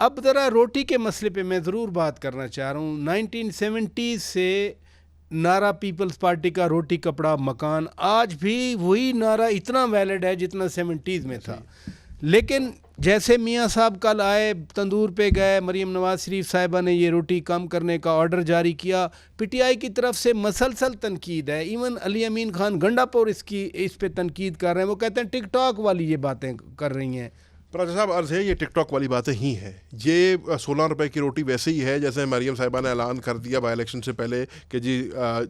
अब ज़रा रोटी के मसले पे मैं ज़रूर बात करना चाह रहा हूँ। 1970 से नारा पीपल्स पार्टी का रोटी कपड़ा मकान, आज भी वही नारा इतना वैलिड है जितना 70s में था। लेकिन जैसे मियाँ साहब कल आए, तंदूर पे गए, मरीम नवाज शरीफ साहिबा ने ये रोटी कम करने का ऑर्डर जारी किया, पीटीआई की तरफ से मसलसल तनकीद है। इवन अली अमीन खान गंडापुर इस पे तनकीद कर रहे हैं। वो कहते हैं टिकटॉक वाली ये बातें कर रही हैं। राजा साहब, अर्ज़ है ये टिकटॉक वाली बातें ही हैं। ये 16 रुपए की रोटी वैसे ही है जैसे मरीम साहिबा ने ऐलान कर दिया बाई इलेक्शन से पहले कि जी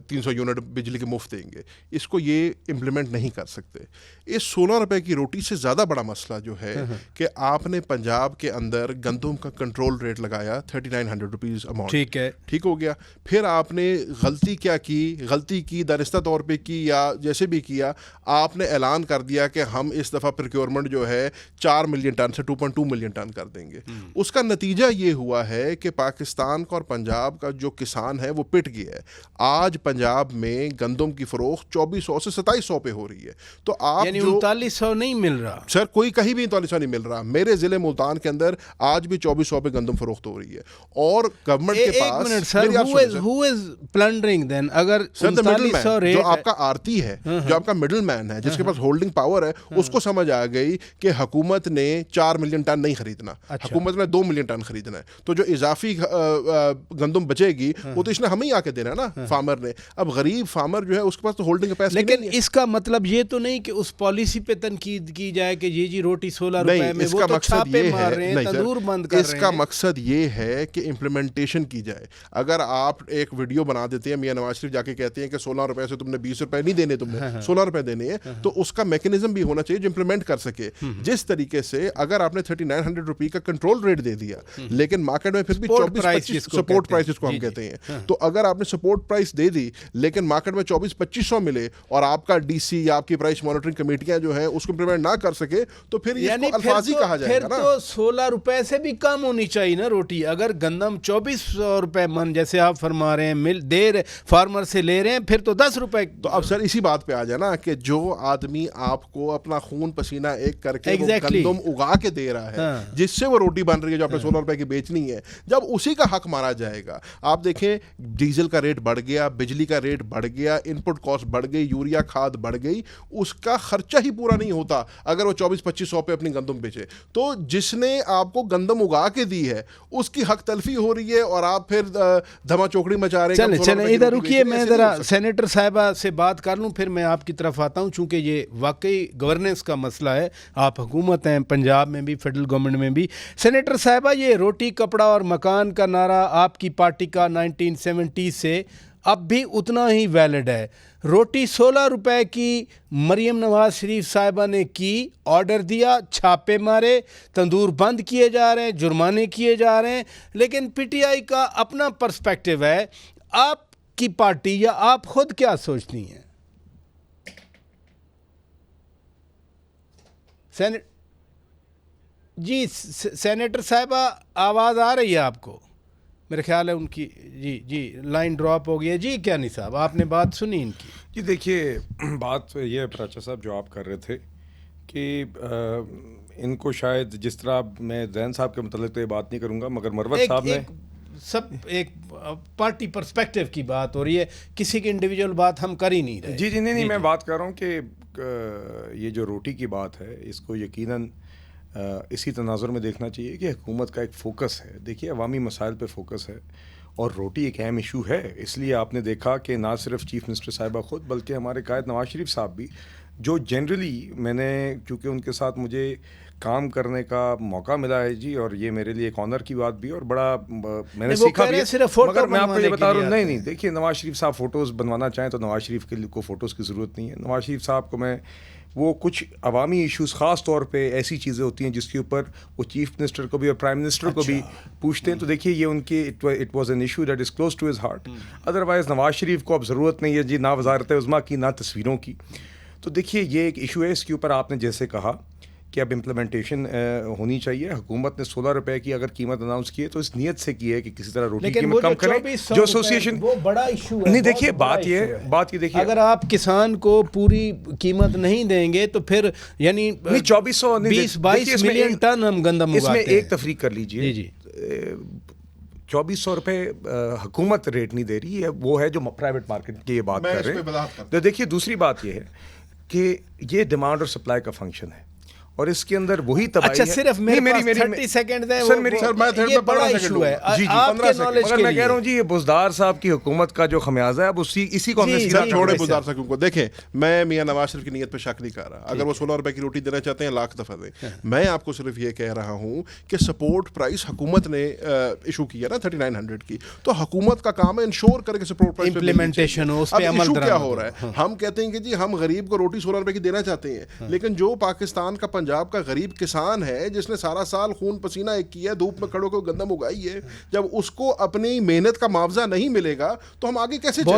300 यूनिट बिजली के मुफ्त देंगे। इसको ये इम्प्लीमेंट नहीं कर सकते। इस 16 रुपए की रोटी से ज़्यादा बड़ा मसला जो है कि आपने पंजाब के अंदर गंदम का कंट्रोल रेट लगाया 3900 रुपीज़ अमाउंट। ठीक है, ठीक हो गया। फिर आपने गलती क्या की, गलती की दानिस्ता तौर पे की या जैसे भी किया, आपने ऐलान कर दिया कि हम इस दफ़ा प्रोक्योरमेंट जो है 4 मिलियन टन से 2.2 मिलियन टन कर देंगे। उसका नतीजा ये हुआ है कि पाकिस्तान का और पंजाब का जो किसान है वो पिट गया है। आज पंजाब में गंदम की फरोख्त 2400 से 2700 पे हो रही है। तो आप यानी जो 3900 नहीं मिल रहा सर, कोई कहीं भी 3900 नहीं मिल रहा। मेरे जिले मुल्तान के अंदर आज भी 2400 पे गंदम फरोख्त हो रही है। और गवर्नमेंट के पास एक minute sir, who is plundering then? अगर 3900 रेट जो आपका आरती है, जो आपका मिडिल मैन है, जिसके पास होल्डिंग पावर है, उसको समझ आ गई कि हुकूमत ने 4 मिलियन टन नहीं खरीदना। अच्छा। हुकूमत ने 2 मिलियन टन खरीदना है। तो जो इजाफी गंदम बचेगी वो तो इसने हमें ही आके देना है ना, फार्मर ने। अब गरीब फार्मर जो है उसके पास तो होल्डिंग कैपेसिटी लेकिन नहीं है। इसका मतलब ये तो नहीं कि उस पॉलिसी पे तनकीद की जाए कि ये जी रोटी 16 रुपए में, वो तो छापे मार रहे हैं, तंदूर बंद कर रहे हैं। इसका मकसद ये है कि इम्प्लीमेंटेशन की जाए। अगर आप एक वीडियो बना देते हैं, मियां नवाज शरीफ जाके कहते हैं कि 16 रुपए से तुमने 20 रुपए नहीं देने, तुमने 16 रुपए देने हैं, तो उसका मैकेनिज्म भी होना चाहिए जो इम्प्लीमेंट कर सके। जिस तरीके से अगर आपने 3900 रुपए का कंट्रोल रेट दे दिया, लेकिन मार्केट में फिर भी 24-25 सपोर्ट प्राइस जिसको हम कहते हैं, तो अगर आपने सपोर्ट प्राइस दे दी लेकिन मार्केट में 24-2500 मिले और आपका डीसी या आपकी प्राइस मॉनिटरिंग कमेटियां जो है उसको इम्प्लीमेंट ना कर सके, तो फिर ये अल्फाजी कहा जाएगा ना। फिर तो 16 रुपए से भी कम होनी चाहिए ना रोटी। अगर गंदम 2400 रुपए मन जैसे आप फरमा रहे हैं, फार्मर से ले रहे हैं, फिर तो 10 रुपए। तो अब सर इसी बात पे आ जाए ना कि जो आदमी आपको अपना खून पसीना एक करके वो गंदम उगा के दे रहा है, जिससे वो रोटी बन रही है जो आपने 16 रुपए की बेचनी है, जब उसी का हक मारा जाएगा। आप देखें, डीजल का रेट बढ़ गया, बिजली का रेट बढ़ गया, इनपुट कॉस्ट बढ़ गई, यूरिया खाद बढ़ गई, उसका खर्चा ही पूरा नहीं होता अगर वो 24-2500 पे अपनी गंदम बेचे। तो जिसने आपको गंदम उगा के दी है उसकी हक तलफी हो रही है और आप फिर धमा चौकड़ी मचा रहे हैं। चले इधर रुकिए, मैं जरा सेनेटर साहिबा से बात कर लूं, फिर मैं आपकी तरफ आता हूं, चूंकि ये वाकई गवर्नेंस का मसला है। आप हुकूमत हैं पंजाब में भी, फेडरल गवर्नमेंट में भी। सेनेटर साहिबा, ये रोटी कपड़ा और मकान का नारा आपकी पार्टी का 1970 से अब भी उतना ही वैलिड है। रोटी 16 रुपए की मरीम नवाज शरीफ साहिबा ने की, ऑर्डर दिया, छापे मारे, तंदूर बंद किए जा रहे हैं, जुर्माने किए जा रहे हैं। लेकिन पीटीआई का अपना पर्सपेक्टिव है। आपकी पार्टी या आप खुद क्या सोचती हैं? जी सेनेटर साहिबा, आवाज़ आ रही है आपको? मेरे ख्याल है उनकी जी लाइन ड्रॉप हो गई है। जी क्या नहीं साहब, आपने बात सुनी इनकी? जी देखिए, बात ये है प्राचा साहब जो आप कर रहे थे कि इनको शायद जिस तरह, मैं जैन साहब के मतलब तो ये बात नहीं करूँगा, मगर मरवत साहब ने एक पार्टी पर्सपेक्टिव की बात हो रही है, किसी की इंडिविजुअल बात हम कर ही नहीं रहे। जी नहीं, मैं बात कर रहा हूँ कि ये जो रोटी की बात है, इसको यकीनन इसी तनाजुर में देखना चाहिए कि हुकूमत का एक फ़ोकस है। देखिए, अवामी मसाइल पे फोकस है और रोटी एक अहम इशू है। इसलिए आपने देखा कि ना सिर्फ चीफ़ मिनिस्टर साहिबा ख़ुद, बल्कि हमारे कायद नवाज शरीफ साहब भी, जो जनरली मैंने चूँकि उनके साथ मुझे काम करने का मौका मिला है जी, और ये मेरे लिए एक ऑनर की बात भी और बड़ा मैंने सीखा भी है। मगर मैं आपको ये बता रहा हूँ, नहीं देखिए, नवाज शरीफ साहब फ़ोटोज़ बनवाना चाहें तो नवाज शरीफ के लिए को फ़ोटोज़ की ज़रूरत नहीं है। नवाज शरीफ साहब को मैं वो कुछ अवामी इश्यूज़ ख़ास तौर पे ऐसी चीज़ें होती हैं जिसके ऊपर वो चीफ़ मिनिस्टर को भी और प्राइम मिनिस्टर को भी पूछते हैं। तो देखिए, ये उनके it was an issue that is close to his heart. Otherwise Nawaz Sharif को अब ज़रूरत नहीं है जी ना वज़ारत उज़्मा की, ना तस्वीरों की। तो देखिए, ये एक इशू है, इसके ऊपर आपने जैसे कहा कि अब इम्प्लीमेंटेशन होनी चाहिए। हुकूमत ने 16 रुपए की अगर कीमत अनाउंस की है तो इस नीयत से की है कि किसी तरह रोटी की लेकिन कीमत वो कम जो करें। 2400 जो रुपए, एसोसिएशन वो बड़ा इशू है। नहीं, बहुत देखिए बड़ा बात ये issue है, बात ये देखिए, अगर आप किसान को पूरी कीमत नहीं देंगे तो फिर यानी नहीं 2400 20-22 मिलियन टन हम गंदम इसमें उगाते हैं। एक तफरीक कर लीजिए। जी जी 2400 रुपए हुकूमत रेट नहीं दे रही है, वो है जो प्राइवेट मार्केट की ये बात मैं कर इस रहे पे हैं। वजाहत करता तो देखिए दूसरी बात ये है कि ये डिमांड और सप्लाई का फंक्शन है और इसके अंदर वही तबाही अच्छा, है। सिर्फ मेरे नहीं, पास 30 सेकंड है। सर मेरी सर, मैं ये में बड़ा 15 इशू सेकंड है। दूंगा। जी, जी, आपके 15 सेकंड। नॉलेज मगर के मैं कह रहा हूँ लिए। जी, ये बुज़दार साहब की हुकूमत का जो खमियाजा है अब इसी को हमने जी, सीधा जी, छोड़े जी, बुजार सर। सकूं को देखें, मैं मियां नवाज शरीफ की नीयत पे शक नहीं कर रहा। अगर वो 16 रुपए की रोटी देना चाहते हैं लाख दफा दें। मैं आपको सिर्फ ये कह रहा हूं कि सपोर्ट प्राइस हुकूमत ने इशू किया ना 3900 की, तो हुकूमत का काम है इंश्योर करके सपोर्ट प्राइस Implementation हो, उस पे अब अमल इशू क्या दरामद हो रहा है, हम कहते हैं कि जी हम गरीब को रोटी 16 रुपए की देना चाहते हैं, लेकिन जो पाकिस्तान का पंजाब का गरीब किसान है जिसने सारा साल खून पसीना एक किया, धूप में खड़ो को गंदम उगाई है, जब उसको अपनी मेहनत का मुआवजा नहीं मिलेगा तो हम आगे कैसे